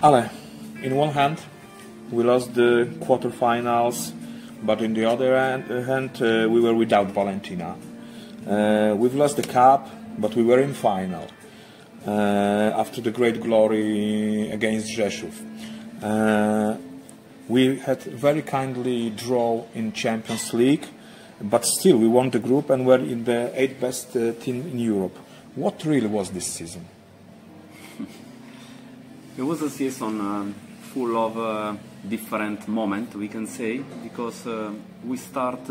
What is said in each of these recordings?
Ale, in one hand, we lost the quarterfinals, but in the other hand, we were without Valentina. We've lost the cup, but we were in final after the great glory against Rzeszów. We had very kindly draw in Champions League, but still we won the group and were in the 8th best team in Europe. What really was this season? It was a season full of different moments, we can say, because we start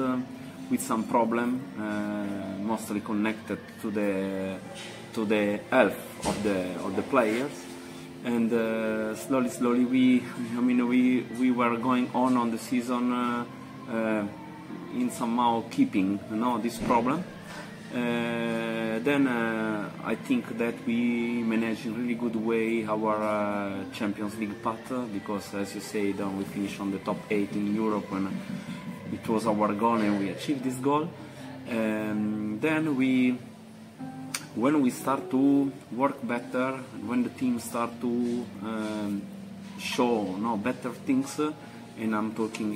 with some problem, mostly connected to the health of the players, and slowly we were going on the season in somehow keeping this problem. Then I think that we managed in a really good way our Champions League path, because as you say, we finished on the top 8 in Europe, and it was our goal and we achieved this goal. Then when we start to work better, when the team start to show better things, and I'm talking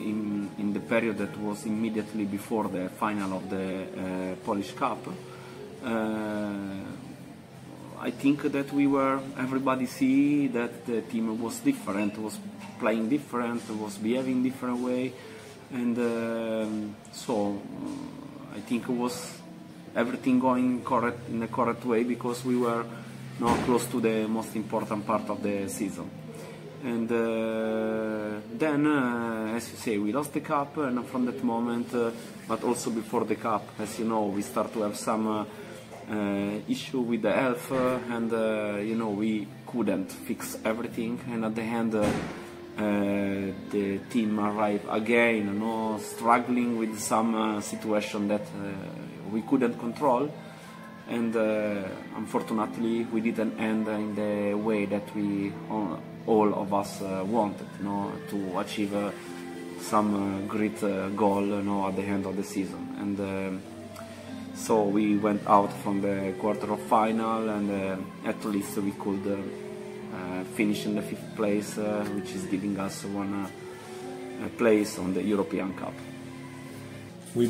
in the period that was immediately before the final of the Polish Cup, I think that everybody see that the team was different, was playing different, was behaving different way, and so I think it was everything going in the correct way, because we were now close to the most important part of the season. And then, as you say, we lost the cup, and from that moment, but also before the cup, as you know, we start to have some issue with the health, and we couldn't fix everything, and at the end the team arrived again, struggling with some situation that we couldn't control, and unfortunately we didn't end in the way that we all of us wanted, to achieve some great goal, at the end of the season. And so we went out from the quarter of final, and at least we could finish in the 5th place, which is giving us one place on the European Cup. We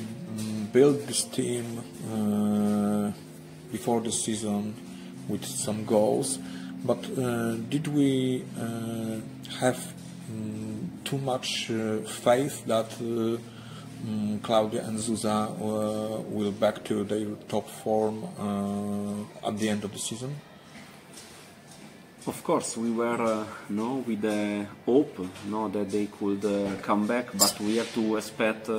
built this team before the season with some goals, but did we have too much faith that Claudia and Zuza will back to their top form at the end of the season? Of course, we were with the hope that they could come back, but we have to expect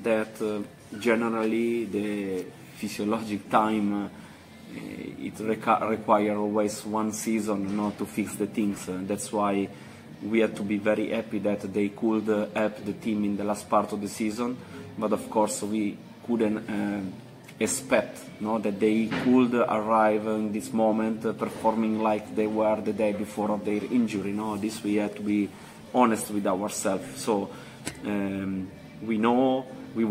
that generally the physiologic time it requires always one season to fix the things. That's why we had to be very happy that they could help the team in the last part of the season, but of course we couldn't expect that they could arrive in this moment performing like they were the day before of their injury. This we had to be honest with ourselves. So we know we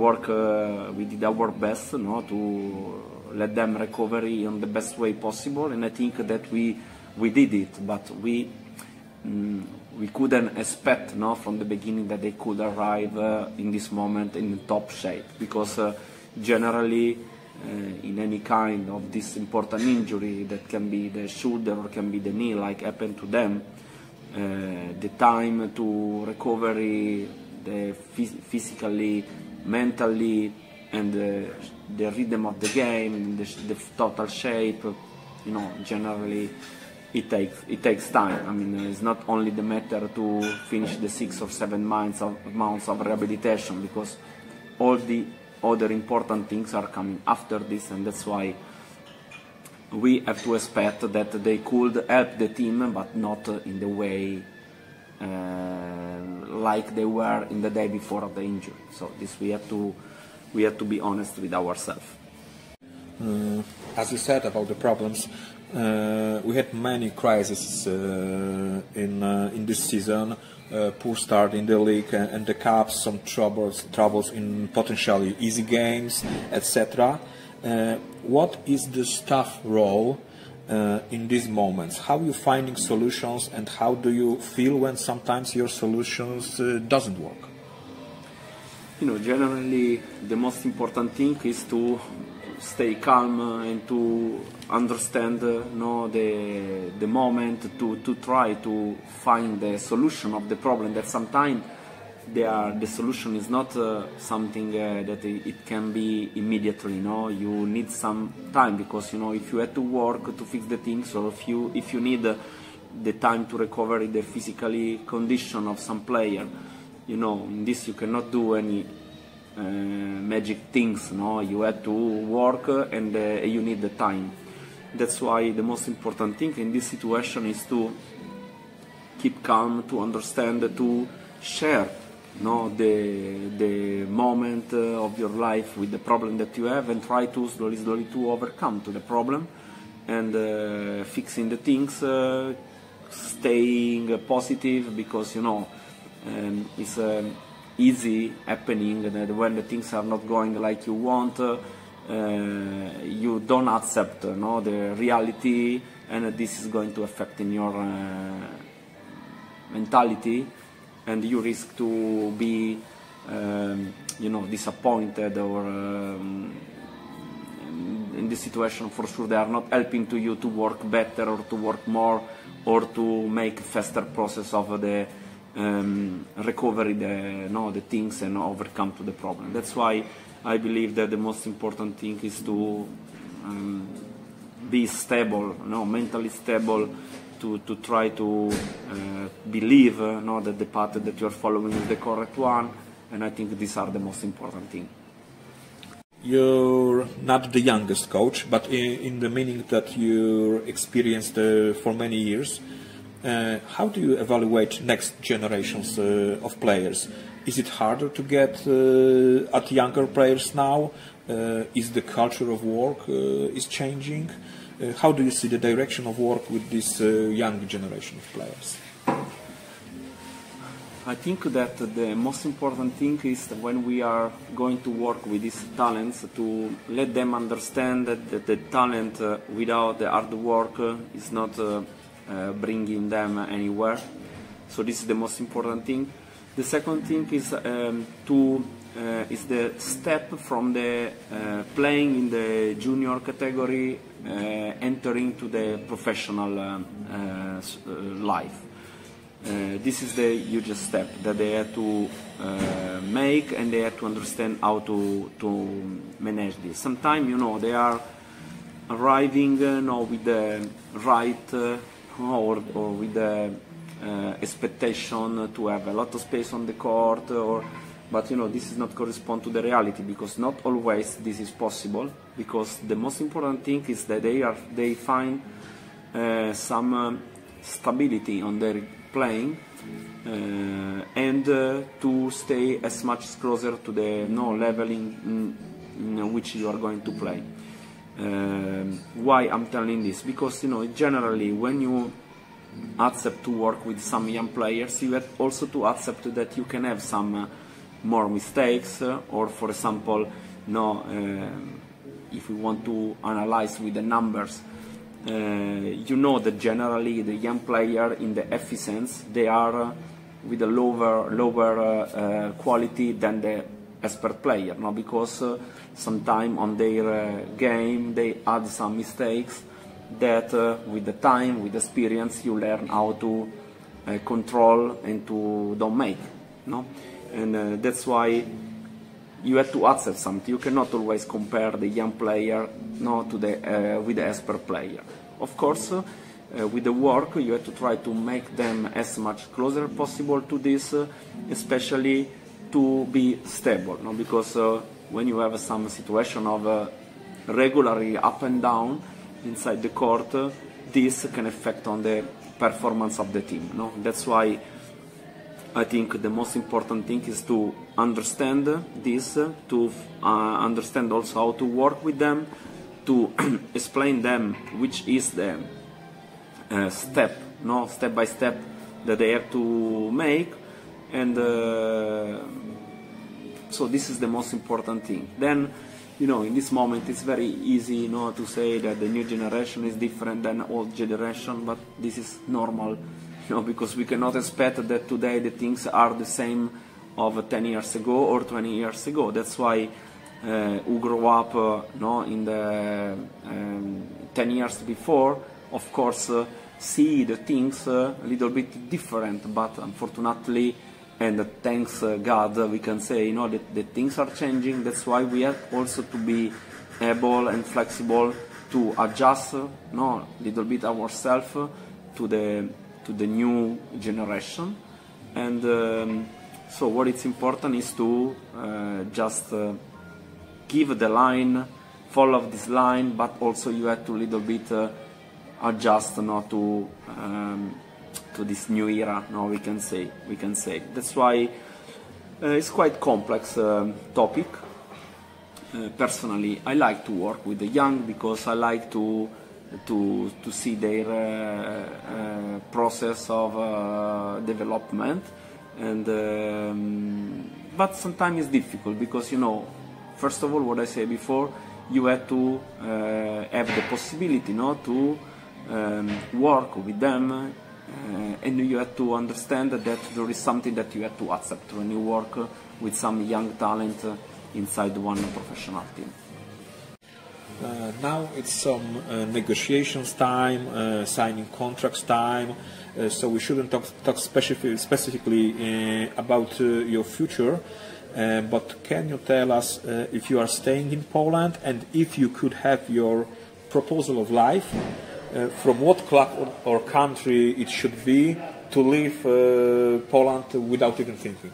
did our best to let them recover in the best way possible, and I think that we did it, but we couldn't expect from the beginning that they could arrive in this moment in top shape, because generally in any kind of this important injury, that can be the shoulder or can be the knee, like happened to them, the time to recovery, physically, mentally, and the rhythm of the game, the total shape, generally it takes time. I mean, it's not only the matter to finish the 6 or 7 months of rehabilitation, because all the other important things are coming after this, and that's why we have to expect that they could help the team, but not in the way like they were in the day before of the injury. So this we have to be honest with ourselves. As you said about the problems, we had many crises in this season. Poor start in the league and the cup, some troubles in potentially easy games, etc. What is the staff role in these moments? How are you finding solutions, and how do you feel when sometimes your solutions doesn't work? Generally the most important thing is to stay calm and to understand the moment, to try to find the solution of the problem. That sometimes the solution is not something that it can be immediately. You need some time, because if you have to work to fix the things, or if you need the time to recover the physically condition of some player, in this you cannot do any magic things. You have to work, and you need the time. That's why the most important thing in this situation is to keep calm, to understand, to share the moment of your life with the problem that you have, and try to slowly to overcome to the problem, and fixing the things, staying positive, because it's easy happening that when the things are not going like you want, you don't accept the reality, and this is going to affect in your mentality, and you risk to be disappointed, or in this situation for sure they are not helping to you to work better, or to work more, or to make faster process of the recovery the things, and overcome to the problem. That's why I believe that the most important thing is to be stable, mentally stable, to try to believe that the path that you're following is the correct one, and I think these are the most important things. You're not the youngest coach, but in the meaning that you experienced for many years, how do you evaluate next generations of players? Is it harder to get at younger players now? Is the culture of work is changing? How do you see the direction of work with this young generation of players? I think that the most important thing is that when we are going to work with these talents, to let them understand that the talent without the hard work is not bringing them anywhere. So this is the most important thing. The second thing is is the step from the playing in the junior category, entering to the professional life. This is the hugest step that they have to make, and they have to understand how to manage this. Sometimes, they are arriving with the right or with the expectation to have a lot of space on the court, but this is not correspond to the reality, because not always this is possible. Because the most important thing is that they find some stability on their playing, and to stay as much closer to the level in which you are going to play. Why I'm telling this? Because generally when you accept to work with some young players, you have also to accept that you can have some more mistakes, or for example, if we want to analyze with the numbers, that generally the young player in the efficiency, they are with a lower quality than the expert player, because sometimes on their game they add some mistakes that with the time, with experience, you learn how to control and to don't make, and that's why you have to accept something. You cannot always compare the young player to with the expert player. Of course, with the work, you have to try to make them as much closer possible to this, especially to be stable, because when you have some situation of regularly up and down inside the court, this can affect on the performance of the team. That's why I think the most important thing is to understand this, to understand also how to work with them, to explain them which is the step by step that they have to make, and so this is the most important thing. Then in this moment it's very easy, to say that the new generation is different than old generation, but this is normal, because we cannot expect that today the things are the same of 10 years ago or 20 years ago. That's why who grew up, in the 10 years before, of course, see the things a little bit different, but unfortunately, and thanks God, we can say, that the things are changing. That's why we have also to be able and flexible to adjust, little bit ourselves to the new generation. And so what is important is to just give the line, follow this line, but also you have to little bit adjust to this new era. We can say. That's why it's quite complex topic. Personally, I like to work with the young because I like to see their process of development, and but sometimes it's difficult because first of all, what I said before, you have to have the possibility, to work with them, and you have to understand that there is something that you have to accept when you work with some young talent inside one professional team. Now it's some negotiations time, signing contracts time, so we shouldn't talk specifically about your future. But can you tell us if you are staying in Poland, and if you could have your proposal of life, from what club or country it should be to leave Poland without even thinking?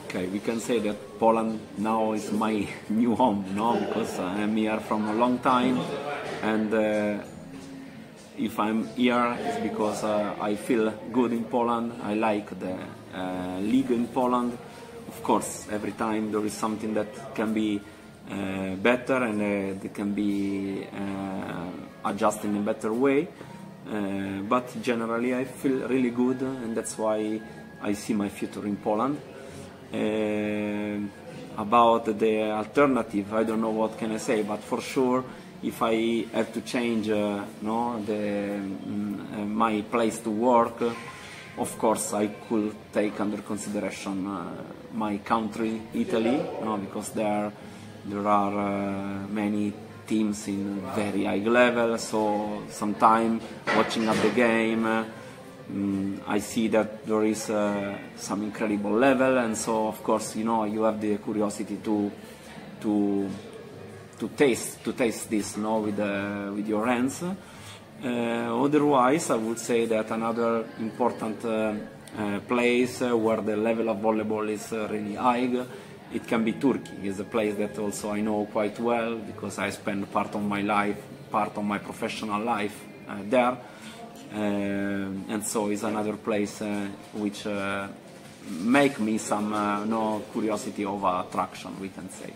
Okay, we can say that Poland now is my new home, because I am here from a long time, and if I'm here it's because I feel good in Poland. I like the league in Poland. Of course, every time there is something that can be better, and that can be adjusted in a better way. But generally, I feel really good, and that's why I see my future in Poland. About the alternative, I don't know what can I say, but for sure, if I have to change, my place to work, of course I could take under consideration my country, Italy, because there are many teams in very high level. So sometimes watching up the game, I see that there is some incredible level, and so of course you have the curiosity to taste this with your hands. Otherwise, I would say that another important place where the level of volleyball is really high, it can be Turkey. It's a place that also I know quite well because I spent part of my life, part of my professional life there. And so it's another place which make me some curiosity of attraction, we can say.